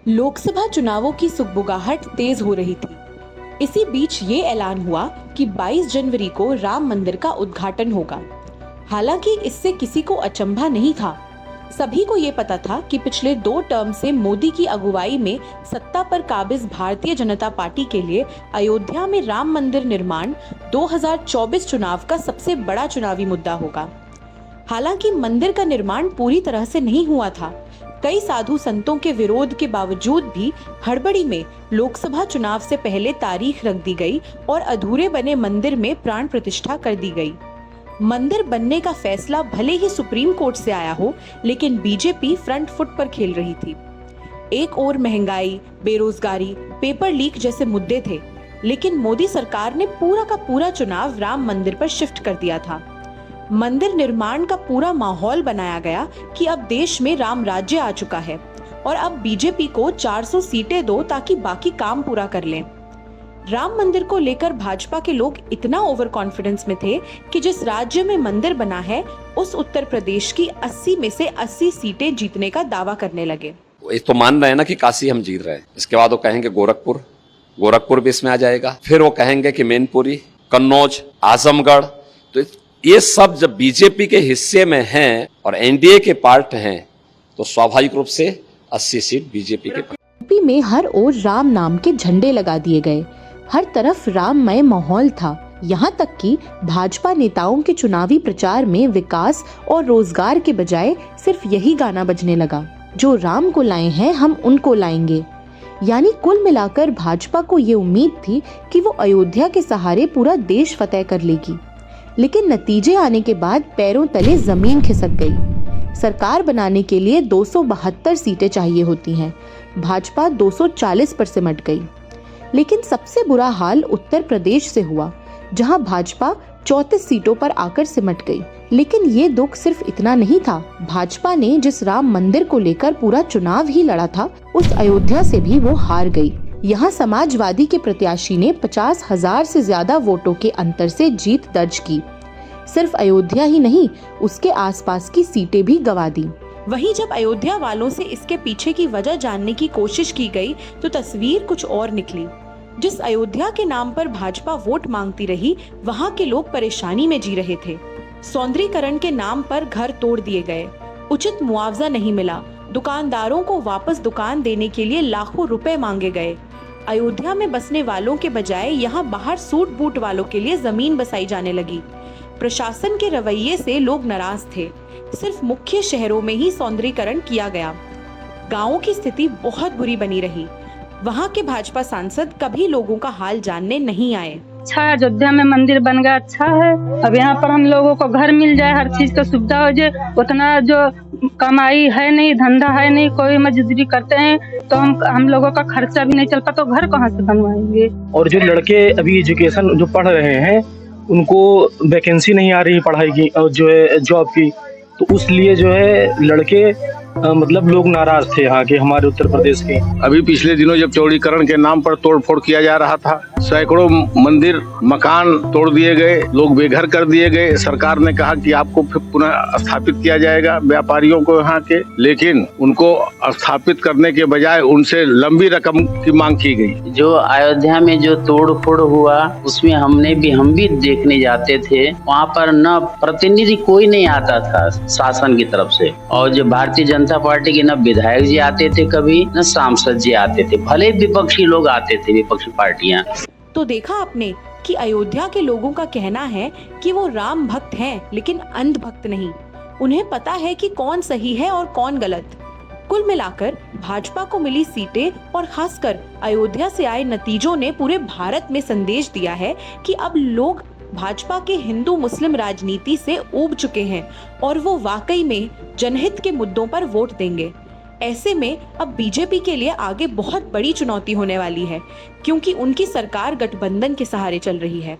लोकसभा चुनावों की सुगबुगाहट तेज हो रही थी। इसी बीच ये ऐलान हुआ कि 22 जनवरी को राम मंदिर का उद्घाटन होगा। हालांकि इससे किसी को अचंभा नहीं था। सभी को ये पता था कि पिछले 2 टर्म से मोदी की अगुवाई में सत्ता पर काबिज भारतीय जनता पार्टी के लिए अयोध्या में राम मंदिर निर्माण 2024 चुनाव का सबसे बड़ा चुनावी मुद्दा होगा। हालांकि मंदिर का निर्माण पूरी तरह से नहीं हुआ था। कई साधु संतों के विरोध के बावजूद भी हड़बड़ी में लोकसभा चुनाव से पहले तारीख रख दी गई और अधूरे बने मंदिर में प्राण प्रतिष्ठा कर दी गई। मंदिर बनने का फैसला भले ही सुप्रीम कोर्ट से आया हो, लेकिन बीजेपी फ्रंट फुट पर खेल रही थी। एक ओर महंगाई, बेरोजगारी, पेपर लीक जैसे मुद्दे थे, लेकिन मोदी सरकार ने पूरा का पूरा चुनाव राम मंदिर पर शिफ्ट कर दिया था। मंदिर निर्माण का पूरा माहौल बनाया गया कि अब देश में राम राज्य आ चुका है और अब बीजेपी को 400 सीटें दो ताकि बाकी काम पूरा कर लें। राम मंदिर को लेकर भाजपा के लोग इतना ओवर कॉन्फिडेंस में थे कि जिस राज्य में मंदिर बना है उस उत्तर प्रदेश की 80 में से 80 सीटें जीतने का दावा करने लगे। एक तो मान रहे हैं ना कि काशी हम जीत रहे हैं, इसके बाद वो कहेंगे गोरखपुर भी इसमें आ जाएगा, फिर वो कहेंगे कि मैनपुरी, कन्नौज, आजमगढ़। तो ये सब जब बीजेपी के हिस्से में हैं और एनडीए के पार्ट हैं तो स्वाभाविक रूप से 80 सीट बीजेपी के। यूपी में हर ओर राम नाम के झंडे लगा दिए गए, हर तरफ राममय माहौल था। यहाँ तक कि भाजपा नेताओं के चुनावी प्रचार में विकास और रोजगार के बजाय सिर्फ यही गाना बजने लगा, जो राम को लाए हैं हम उनको लाएंगे। यानी कुल मिलाकर भाजपा को ये उम्मीद थी कि वो अयोध्या के सहारे पूरा देश फतेह कर लेगी। लेकिन नतीजे आने के बाद पैरों तले जमीन खिसक गई। सरकार बनाने के लिए 272 सीटें चाहिए होती हैं, भाजपा 240 पर सिमट गई। लेकिन सबसे बुरा हाल उत्तर प्रदेश से हुआ, जहां भाजपा 34 सीटों पर आकर सिमट गई। लेकिन ये दुख सिर्फ इतना नहीं था। भाजपा ने जिस राम मंदिर को लेकर पूरा चुनाव ही लड़ा था, उस अयोध्या से भी वो हार गई। यहाँ समाजवादी के प्रत्याशी ने 50,000 से ज्यादा वोटों के अंतर से जीत दर्ज की। सिर्फ अयोध्या ही नहीं, उसके आसपास की सीटें भी गंवा दी। वहीं जब अयोध्या वालों से इसके पीछे की वजह जानने की कोशिश की गई तो तस्वीर कुछ और निकली। जिस अयोध्या के नाम पर भाजपा वोट मांगती रही, वहाँ के लोग परेशानी में जी रहे थे। सौंदर्यीकरण के नाम पर घर तोड़ दिए गए, उचित मुआवजा नहीं मिला, दुकानदारों को वापस दुकान देने के लिए लाखों रुपए मांगे गए। अयोध्या में बसने वालों के बजाय यहाँ बाहर सूट बूट वालों के लिए जमीन बसाई जाने लगी। प्रशासन के रवैये से लोग नाराज थे। सिर्फ मुख्य शहरों में ही सौंदर्यीकरण किया गया, गांवों की स्थिति बहुत बुरी बनी रही। वहाँ के भाजपा सांसद कभी लोगों का हाल जानने नहीं आए। अच्छा है, अयोध्या में मंदिर बन गया, अच्छा है। अब यहाँ पर हम लोगों को घर मिल जाए, हर चीज का सुविधा हो जाए। उतना जो कमाई है नहीं, धंधा है नहीं, कोई मजदूरी करते हैं तो हम लोगों का खर्चा भी नहीं चल पाता, तो घर कहाँ से बनवाएंगे। और जो लड़के अभी एजुकेशन जो पढ़ रहे हैं उनको वैकेंसी नहीं आ रही पढ़ाई की और जो है जॉब की, तो उसलिए जो है लड़के मतलब लोग नाराज थे यहाँ के, हमारे उत्तर प्रदेश के। अभी पिछले दिनों जब चौड़ीकरण के नाम पर तोड़फोड़ किया जा रहा था, सैकड़ों मंदिर मकान तोड़ दिए गए, लोग बेघर कर दिए गए। सरकार ने कहा कि आपको फिर पुनः स्थापित किया जाएगा व्यापारियों को यहाँ के, लेकिन उनको स्थापित करने के बजाय उनसे लंबी रकम की मांग की गई। जो अयोध्या में जो तोड़-फोड़ हुआ उसमें हम भी देखने जाते थे। वहाँ पर न प्रतिनिधि कोई नहीं आता था शासन की तरफ से, और जो भारतीय जनता पार्टी के न विधायक जी आते थे कभी, न सांसद जी आते थे, भले विपक्षी लोग आते थे, विपक्षी पार्टियां। तो देखा आपने कि अयोध्या के लोगों का कहना है कि वो राम भक्त हैं, लेकिन अंध भक्त नहीं। उन्हें पता है कि कौन सही है और कौन गलत। कुल मिलाकर भाजपा को मिली सीटें और खासकर अयोध्या से आए नतीजों ने पूरे भारत में संदेश दिया है कि अब लोग भाजपा के हिंदू मुस्लिम राजनीति से ऊब चुके हैं और वो वाकई में जनहित के मुद्दों पर वोट देंगे। ऐसे में अब बीजेपी के लिए आगे बहुत बड़ी चुनौती होने वाली है, क्योंकि उनकी सरकार गठबंधन के सहारे चल रही है।